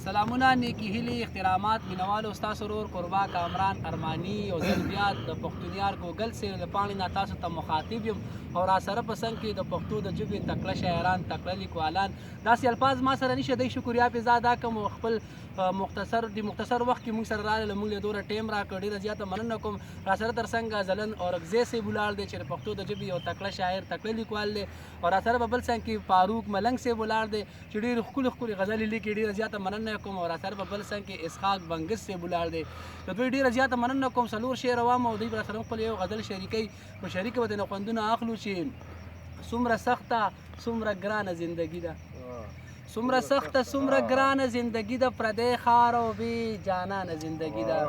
سلامونه نیکی هیلې احترامات مینوالو ستاسو ورور قربا کامران ارماني یو ځل بیا د پښتونیار ګوګل سیو د پاڼې نه تاسو ته مخاطب یم او راسره په څنګ کې د پښتو د ژبې تکړه شاعران تکړه لیکوالان داسې الفاظ ما سره نشته دی شکریا پې زه ادا کوم خپل مختصر وخت کې موږ سره راغله موږ له دوره ټایم راکړ ډېره زیاته مننه کوم راسره تر څنګ ځلن اورکزی صاحب ولاړ دی چې د پښتو د ژبې یو تکړه شاعر تکړه لیکوال دی او راسره په بل څنګ کې فاروق ملنګ صاحب ولاړ دی چې ډېرې ښکلې غزلې لیکي ډېره زیاته مننه کوم او راسره په بل څنګ کې اسحاق بنګس صاحب ولاړ دی د دوی ډېره زیاته مننه کوم څلور شعر وایم او دوی به راسره خپل یو غزل شریکوي په شریکه به ترېنه خوندونه اخلو چې څومره سخته څومره ګرانه زندګي ده څومره سخته څومره ګرانه زندګي ده پردی ښار او بې جانانه زندګي ده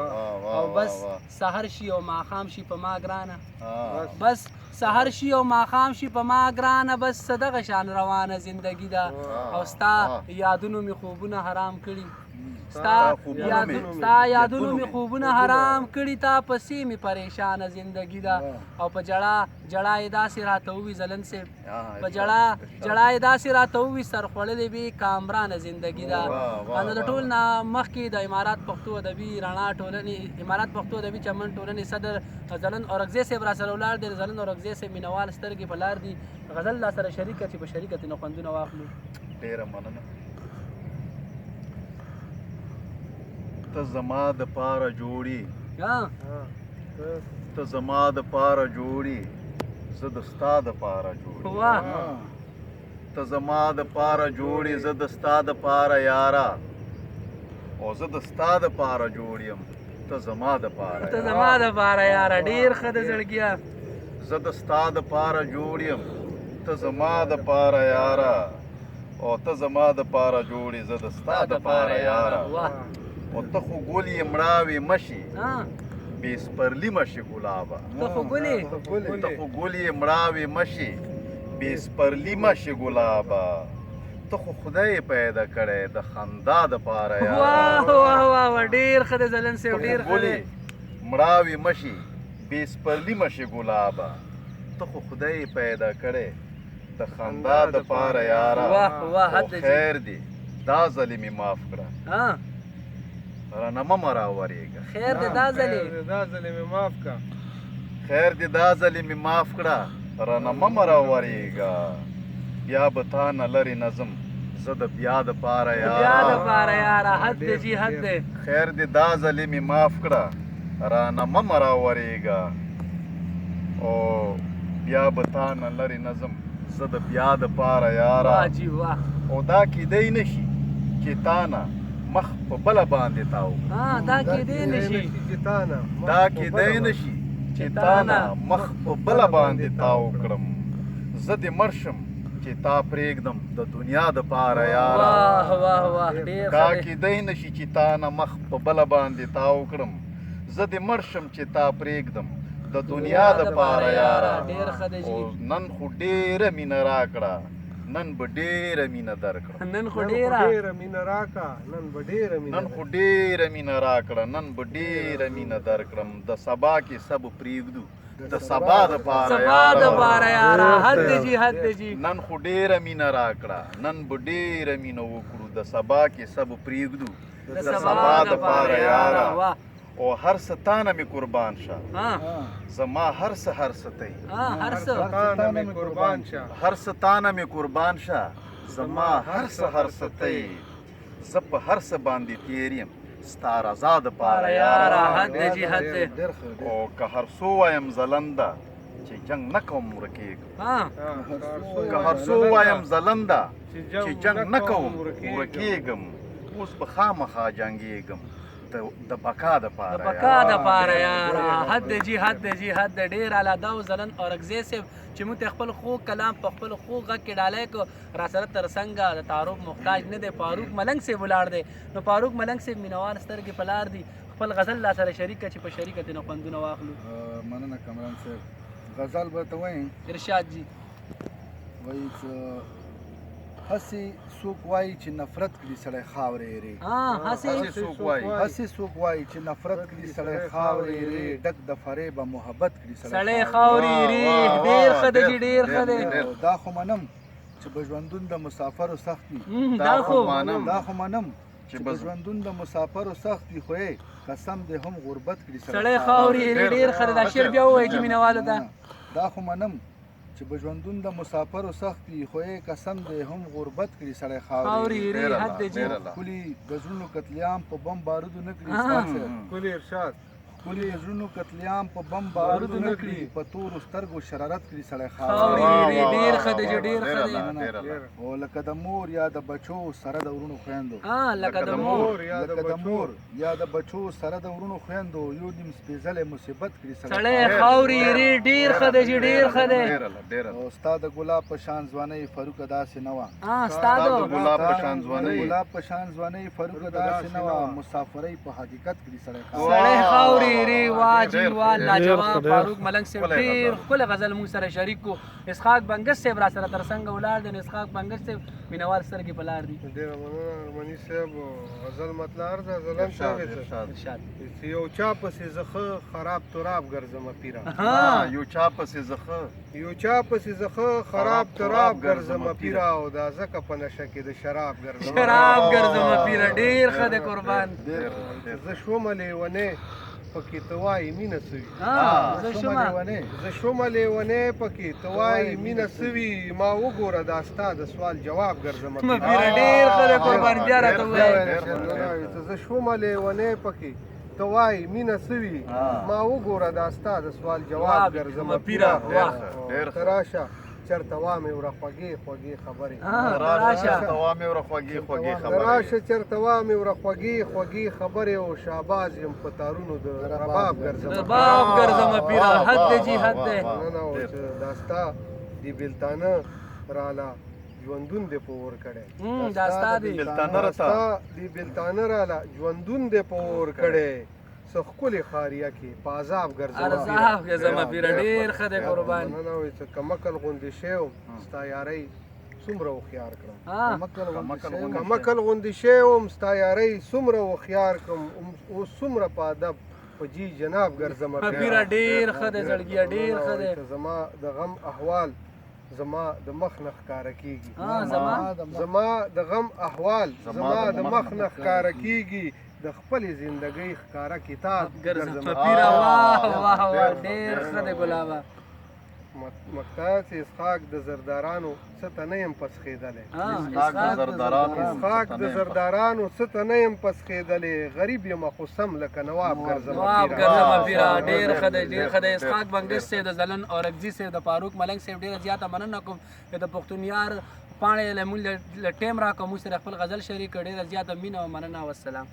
او بس سحر شي او ماښام شي په ما ګرانه بس سحر شي او ماښام شي په ما ګرانه بس څه دغه شان روانه زندګي ده او ستا یادونو مې خوبونه حرام کړي ستا یادونو مې خوبونه حرام کړي تا پسې مې پریشانه زندګي ده او په جړا یې داسې راته ووي ځلن صاحب په جړا یې داسې راته ووي سر خوړلې وي کامرانه زندګي ده نو د ټول نه مخکې د امارات پښتو ادبي رڼا ټولنې امارات پښتو ادبي چمن ټولنې صدر ځلن اورکزی صاحب راسره ولاړ دی ځلن اورکزی صاحب مینوال سترګې په لار دي غزل راسره شریکه چې په شریکه ترېنه خوندونه واخلو ډېره مننه ته زما د پاره جوړي ته زما د پاره جوړي زه د ستا د پاره جوړي ته زما د پاره جوړي زه د ستا د پاره یارا او زه د ستا د پاره جوړ یم ته زما د پاره یاره ډېر ښه د زړګیه زه د ستا د پاره جوړ یم ته زما د پاره یارا او ته زما د پاره جوړي زه د ستا د پاره یارا او ته خو ګل یې مړاوې مشي بې سپرلي مشي ګلابه ته خو ګل یې مړاوې مشي بې سپرلي مشي ګلابه ته خو خدای پیدا کړی د خندا دپاره واه ډېر ښه دی ځلن صاحب ډېر ښه دی مړاوې مشي بې سپرلي مشي ګلابه ته خو خدای پیدا کړی د خندا دپاره یاره خیر دی دا ځلې مې معاف کړه رانه مه راورېږه خیر دی دا ځلې مې معاف کړه رانه مه راورېږه بیا به تا نه لرې نظم زه د بیا دپاره یاره حد دی جي حد دی خیر دی دا ځلې مې معاف کړه رانه مه راورېږه او بیا به تا نه لرې نظم زه د بیا دپاره یاره او دا کیدی نشي چې تا نه مخ په بله باندې تاو دا کیدی نشي چې تا نه مخ په بله باندې تاو کړم زه دې مړ شم چې تا پرېږدم د دنیا دپاره یاره دا کیدی نشي چې تا نه مخ په بله باندې تاو کړم زه دې مړ شم چې تا پرېږدم د دنیا دپاره یاره نن خو ډېره مینه راکړه نن به ډېره مینه درکړه نن خو ډېره مینه درکړم د سبا کې سب پرېږدو د سبا دپاره یاره حد دی جي نن خو ډېره مینه راکړه نن به ډېره مینه وکړو د سبا کې سب پرېږدو د سبا دپاره یاره او هر څه تانه مې قربان شه زما هر څه تی هر څه تانه مې قربان شه زما هر څه تی زه په هر څه باندې تېر یم ستا رضا دپاره یاره حد دی جي حد دی او که هر څو وایم ځلنده چې جنګ نه کوم ورکېږم اوس به خامخا جنګېږم د بقا دپاره یاره حد دی جي حد دی ډېر اعلی دا و ځلن اورکزی صاحب چې موږ ته خپل خوږ کلام په خپل خوږ غږ کې ډالی کړو راسره تر څنګه د تعارف محتاج نه دی فاروق ملنګ صاحب ولاړ دی نو فاروق ملنګ صاحب مینوال سترګې په لار دي خپل غزل راسره شریکه چې په شریکه ترېنه خوندونه واخلو مننه کامران صاحب غزل به ته وایم ارشاد جي وایي هسې څوک وایي چې نفرت کړي سړی خاورې رې هسې څوک وایي چې نفرت کړي سړی خاورې رې ډک د فریبه محبت کړي سړی خاورې رې ډېر ښه دی ډېر ښه دی دا خو منم چې به ژوندون د مسافرو سخت وي دا خو منم چې په ژوندون د مسافرو سخت وي خو یې قسم دې هم غربت کړي سړی خاورې ډېر ښه دی. دا شعر بیا ووایه چې مینهوالو ته. دا خو منم چې په ژوندون د مسافرو سخت وي خو یې قسم دې هم غربت کړي سړی خاورې ډېر حد دی جي. ښکلي د زړونو قتلیام په بم بارودو نه کړي ستاسې ښکلي ارشاد ښکلي د زړونو قتلیام په بم بارودو نه کړي په تورو سترګو شرارت کړي سړی خاورې ډېر ښه دی جي، ډېر ښه دی. او لکه د مور یا د بچو سره د ورونو خویندو لکه د مور یا د بچو سره د ورونو خویندو یو نیم سپېڅلی مصیبت کړي سړی خاورې ډېر ښه دی جي، ډېر ښه دی. او ستا د ګلاب په شان ځوانۍ فروکه داسې نه وه ستا د ګلاب په شان ځوانۍ فروکه داسې نه وه مسافرۍ په حقیقت کړي سړی خاورې واہ جی واہ لاجواب. فاروق ملنګ صاحب ډېر ښکلی غزل موږ سره شریک کو. اسحاق بنګس صاحب را سره تر څنګه ولاړ دی. اسحاق بنګس صاحب مینهوال سترګې په لار دي. ډېره مننه ارماني صاحب. غزل مطلع ده ځلم صاحب چې یو چا پسې زه ښه خراب تراب ګرځم پیره یو چا پسې زه ښه خراب تراب ګرځم پیره او دا ځکه په نشه کې د شراب ګرځم پیره. ډېر ښه دی قربان. زه شومه لیونی پکې ته وایې مینه څه وي. زه شومه لیونی پکې ته وایې مینه څه وي ما وګوره دا ستا د سوال جواب ګرځم پیره. ډېر ښه دی قربان. بیا راته ووایه. زه شومه لیونی پکې ته وایې مینه څه وي ما وګوره دا ستا د سوال جواب ګرځم پیره. ته راشه چرته وامې وره خوږې خبرې راشه چرته وامې وره خوږې خبرې او شهباز یم په تارونو د رباب ګرځم پیره. حد دی جي، حد دی. دا ستا د بېلتانه راله ژوندون دې په اور کړی دا ستا دی د بېلتانه راله ژوندون دې په اور کړی څه ښکلې ښاریه کې په عذاب ګرځم پیره. ډېر ښه دی قربان. څه کمکل غوندې شی وم ستا یارۍ څومره هوښیار کړم کمکل غوندې شی وم ستا یارۍ څومره هوښیار کړم اوس څومره په ادب په جي جناب ګرځم پیره. ډېر ښه دی زړګیه، ډېر ښه دی. زما د غم احوال زما د مخ نه ښکاره کېږي زما د غم احوال زما د مخ نه ښکاره کېږي د خپلې زندګۍ ښکاره کتاب ګرځم پیره. واه واه واه ډېر ښه دی ګلابه. مقطع اسحاق د زردارانو څه ته نه یم پسخېدلی اسحاق د زردارانو څه ته نه یم پسخېدلی غریب یم خو سم لکه نواب ګرځم پیره. ډېر ښه دی، ډېر ښه دی. اسحاق بنګس صاحب د زلن اورکزي صاحب د فاروق ملنګ صاحب ډېره زیاته مننه کوم چې د پښتونیار پاڼې له موږ ټیم راکړو موږ سره خپل غزل شریک کړ. ډېره زیاته مینه او مننه. والسلام.